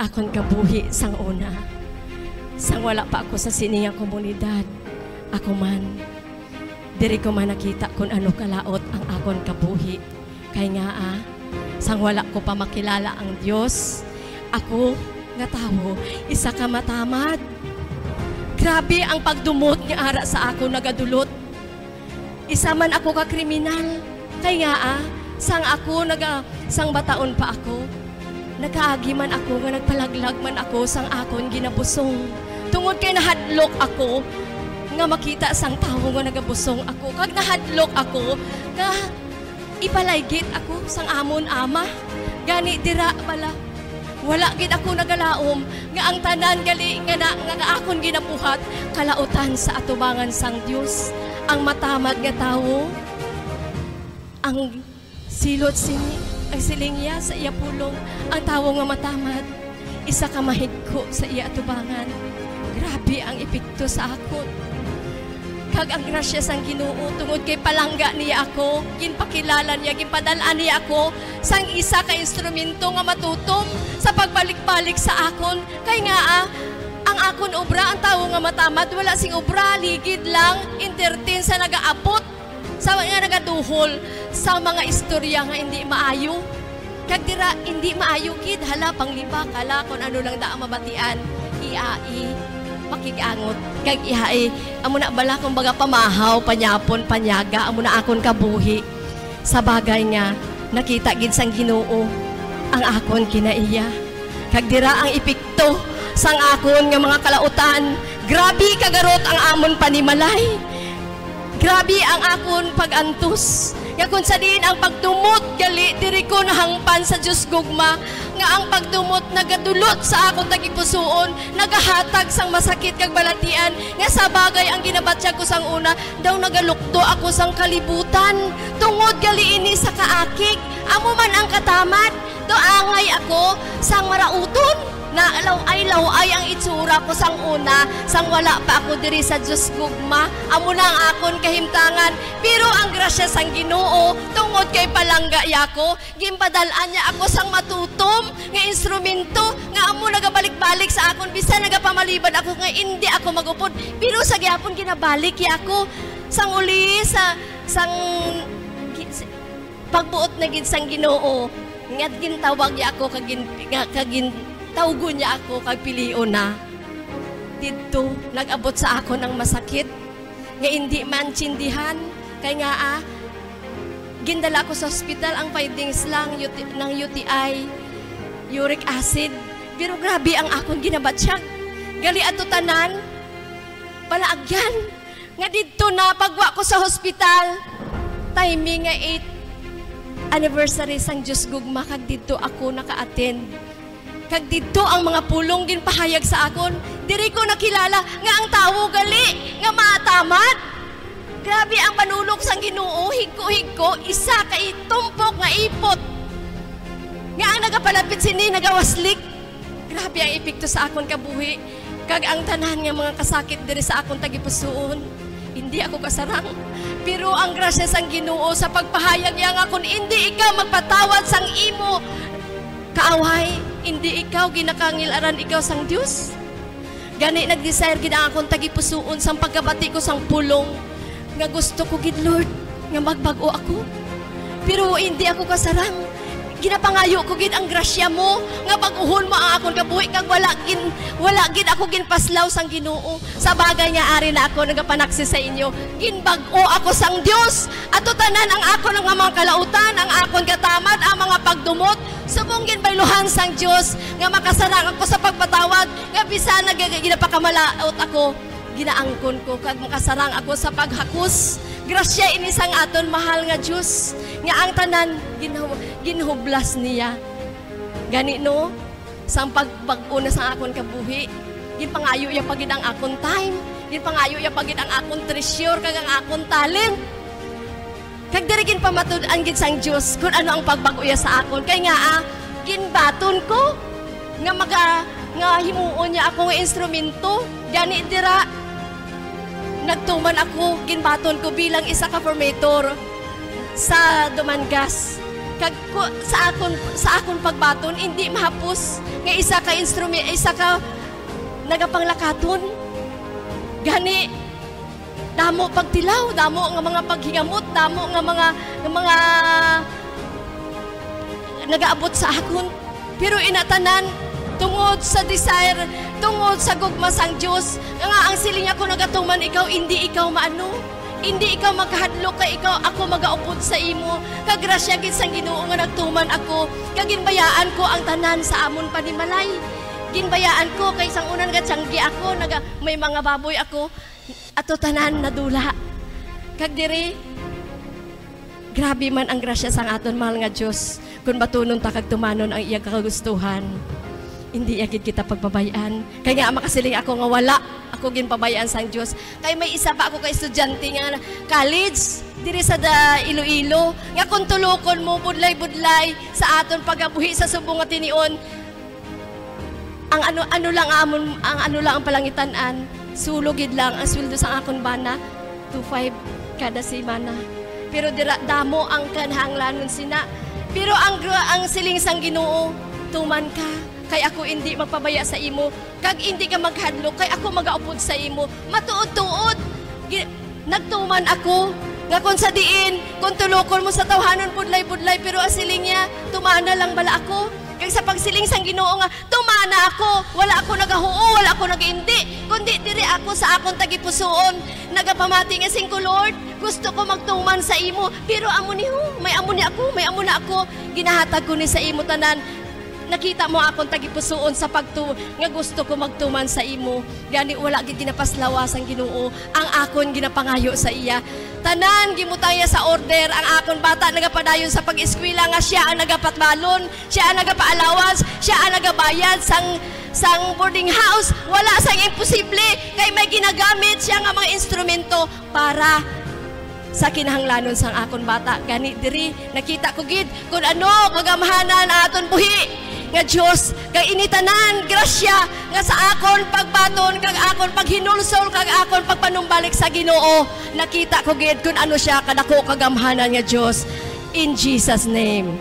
akon kabuhi sang una. Sang wala pa ako sa siningang komunidad, ako man, diri ko man nakita kung ano kalaot ang akon kabuhi. Kay nga sang wala ko pa makilala ang Diyos, ako nga tao, isa ka matamad. Grabe ang pagdumot nga ara sa ako nagadulot. Isa man ako ka kriminal. Kay nga sang ako sang bataon pa ako, nakaagi man ako nga nagpalaglag man ako sang akon ginabusong. Tungod kay nahadlok ako nga makita sang tawo nga nagabusong ako. Kag nahadlok ako nga ipalaygit ako sang amon ama. Gani dira bala. Wala gid ako nagalaom nga ang tanan gali nga akon ginabuhat kalautan sa atubangan sang Dios. Ang matamad nga tawo, ang silot ang silingya sa iya pulong, ang tawo nga matamad, isa ka mahigko sa iya atubangan. Grabe ang epekto sa akon. Kag ang grasya sang Ginoo tungod kay palangga niya ako, ginpakilala niya, ginpadalaan niya ako sang isa ka instrumento nga matutom sa pagbalik-balik sa akon. Kay nga ang akon obra, ang tawo nga matamad, wala sing obra, ligid lang, entertain sa nagaapot, sa nga nagaduhol, sa mga istorya nga hindi maayo. Kag dira, hindi maayo kid, hala, pangliba, kala, kung ano lang daang mabatian, pakigangot, kag amo na bala, kung baga pamahaw, panyapon, panyaga, amo na akon kabuhi. Sa bagay nga, nakita gid sang Ginoo, ang akon kinaiya. Kag dira ang epekto sang akon nga mga kalautan. Grabe kagarot ang amon panimalay. Grabe ang akon pagantos. Nga kung sa diin ang pagdumot gali diri ko nahangpan sa Dios gugma nga ang pagdumot nagadulot sa akon tagipusoon, nagahatag sang masakit kag balatian nga sa bagay ang ginabatya ko sang una daw nagalukdo ako sang kalibutan tungod gali ini sa kaakig. Amo man ang katamad do angay ako sang marauton na laway ang itsura ko sang una, sang wala pa ako diri sa Diyos gugma. Amo na ang akon kahimtangan. Pero ang grasya sang Ginoo, tungod kay palangga yako, gimbadalaan niya ako sang matutom nga instrumento nga amo nagabalik-balik sa akon. Bisan nagapamalibad ako nga hindi ako magupod. Pero sa gyapon ginabalik yako sang uli sang pagbuot na gid sang Ginoo. Nga gintawag yako kagin tawgo niya ako kag pilion na. Dito nag-abot sa ako ng masakit nga hindi man tsindihan. Kaya nga gindala ko sa hospital, ang findings lang ng UTI, uric acid. Pero grabe ang akong ginabatsyag. Gali ato tanan, palaagyan. Nga dito na pagwa ko sa hospital, timing nga 8th anniversary sang Diyos gugma, kag dito ako naka-attend. Kag dito ang mga pulong ginpahayag sa akon, diri ko nakilala nga ang tawo gali nga matamad. Grabe ang panulok sang Ginoo, higko-higko, isa ka itumpok nga ipot. Nga ang nagapalapit sini nagawaslik. Grabe ang epekto sa akon kabuhi. Kag ang tanan nga mga kasakit diri sa akon tagipusoon, hindi ako kasarang. Pero ang grasya sang Ginoo sa pagpahayag niya nga kung hindi ikaw magpatawad sang imo kaaway, hindi ikaw ginakangilaran ikaw sang Dios. Gani nag-desire gid ang akong tagipusoon sang pagkabati ko sang pulong nga gusto ko gid Lord nga magbago ako. Pero hindi ako kasarang. Ginapangayo ko gid ang grasya mo nga baguhon mo ang akong kabuhi kag wala gid ako ginpaslaw sang Ginoo. Sa bagay nga ari na ako nagapanaksi sa inyo, ginbag-o ako sang Dios. Ato tanan ang ako ng mga kalautan, ang akon katamad, ang mga pagdumot, subong ginbayluhan sang Dios nga makasarang ako sa pagpatawad, nga bisan ginapakamalot ako, ginaangkon ko kag makasarang ako sa paghakos. Grasya ini sang aton mahal nga Dios nga ang tanan ginhublas niya. Gani no, sang pagbago na sang akon kabuhi, ginpangayo ya pagid ang akon time, ginpangayo ya pagid ang akon treasure kag ang akon talent. Kag diri ginpamatud-an gid sang Dios kun ano ang pagbago ya sa akon. Kay nga ginbaton ko nga himuon niya ako nga instrumento. Gani dira nagtuman ako, ginbaton ko bilang isa ka formator sa Dumangas. sa akon pagbaton hindi mahapos nga isa ka instrument, isa ka nagapanglakaton. Gani damo pagtilaw, damo nga mga paghingamot, damo nga mga nagaabot sa akon. Pero inatanan tungod sa desire, tungod sa gugma sang Dios, nga ang siling ako nagatuman ikaw, hindi ikaw maano, hindi ikaw magkahadlok kay ikaw ako magaupod sa imo. Kagrasya gid sang Ginoo nga nagtuman ako, kaginbayaan ko ang tanan sa amon panimalay. Ginbayaan ko kay sang unan gatiyanggi ako, may mga baboy ako, ato tanan nadula. Kag diri grabe man ang grasya sang aton mahal nga Dios. Kung batunon ta kag tumanon ang iyang kagustuhan, hindi agad kita pagbabayan. Kaya nga makasiling ako nga wala ako ginpabayaan sang Dios. Kay may isa pa ako ka estudyante nga college diri sa Iloilo nga kung tulokon mo budlay-budlay sa aton pagabuhi sa subong nga tinion, ang ano lang ang palangitan-an, sulogid lang ang sweldo sa akon bana 2,500 kada semana. Pero damo ang kanhanglanon sina. Pero ang siling sang Ginoo, tuman ka kay ako hindi magpabaya sa imo, kag hindi ka maghadlok kay ako magaupod sa imo. Matuod-tuod nagtuman ako nga kung sa diin kung tulokon mo sa tawhanon budlay-budlay, pero ang siling niya tumana lang bala ako. Kag sa pagsiling sang Ginoo nga tumana ako, wala ako nagahuo, wala ako nagaindi, kundi diri ako sa akong tagipusoon nagapamati nga sing ko, Lord, gusto ko magtuman sa imo, pero amo ni may amo ni ako, may amo na ako, ginahatag ko ni sa imo tanan. Nakita mo akong tagipusoon sa nga gusto ko magtuman sa imo. Gani wala gid ginapaslawas ang Ginoo, ang akon ginapangayo sa iya. Tanan gimutaya sa order, ang akon bata nagapadayon sa pag-eskwela nga siya ang nagapatbalon, siya ang nagapaallowance, siya ang nagabayad sang boarding house. Wala sang imposible kay may ginagamit siya nga mga instrumento para sa kinahanglanon sang akon bata. Gani diri nakita ko gid kung ano kagamhanan aton buhi nga Dios, kag initanan grasya nga sa akon pagbaton, kag akon paghinulsol, kag akon pagpanumbalik sa Ginoo. Nakita ko gid kung ano siya kadako kagamhanan nga Dios. In Jesus' name.